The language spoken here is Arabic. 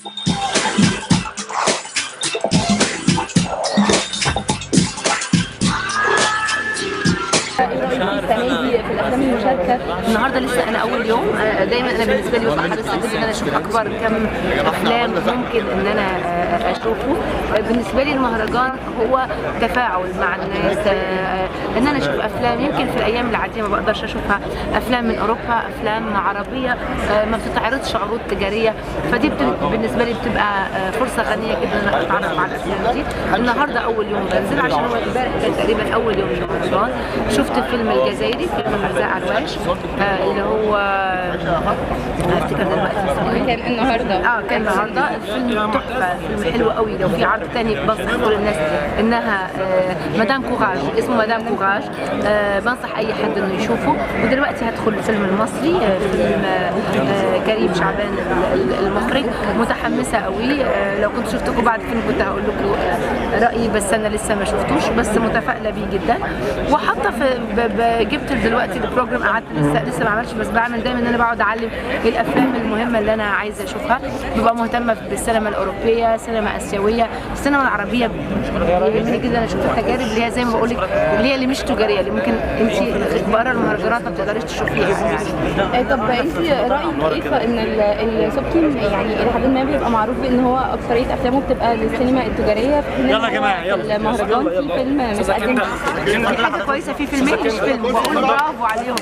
السنه دي في الافلام المشاركه؟ النهارده لسه انا اول يوم. دايما انا بالنسبه لي ببقى حريصه جدا ان انا اشوف اكبر كم افلام ممكن ان انا اشوفه. بالنسبه لي المهرجان هو تفاعل مع الناس، ان انا اشوف افلام يمكن في الايام العاديه ما بقدرش اشوفها، افلام من اوروبا، افلام عربيه ما بتتعرضش عروض تجاريه، فدي بالنسبه لي بتبقى فرصه غنيه جدا ان انا اتعرف على الافلام دي. النهارده اول يوم بنزل عشان هو امبارح كان تقريبا اول يوم المهرجان. شفت فيلم الجزائري، فيلم مرزاق عرواش اللي هو افتكر دلوقتي اسمه كان النهارده. كان النهارده. الفيلم تحفه، فيلم حلو قوي. لو في عرض تاني بنصح كل الناس انها مدام كوراج، اسمه مدام كوراج، بنصح اي حد انه يشوفه. ودلوقتي هدخل الفيلم المصري، فيلم كريم شعبان المخرج. متحمسه قوي. لو كنت شفتكم بعد الفيلم كنت هقول لكم رايي، بس انا لسه ما شفتوش، بس متفائله بيه جدا. وحاطه جبت دلوقتي البروجرام، قعدت لسه ما عملتش، بس بعمل دايما ان انا بقعد اعلم الافلام المهمه اللي انا عايزه اشوفها. ببقى مهتمه بالسينما الاوروبيه، سينما اسيويه، السينما العربيه بيهمني جدا اشوف التجارب اللي هي زي ما بقول لك اللي مش تجاريه، اللي ممكن انت بره المهرجانات ما بتقدريش تشوفيها يعني. طب انت رايك ايه في ان السبكي يعني الى حد ما بيبقى معروف بان هو اكثريه افلامه بتبقى للسينما التجاريه، في حين يلا يا جماعه يلا المهرجان في فيلم مش قدم دي حاجه كويسه، في فيلمين مش فيلم، بقول برافو عليهم.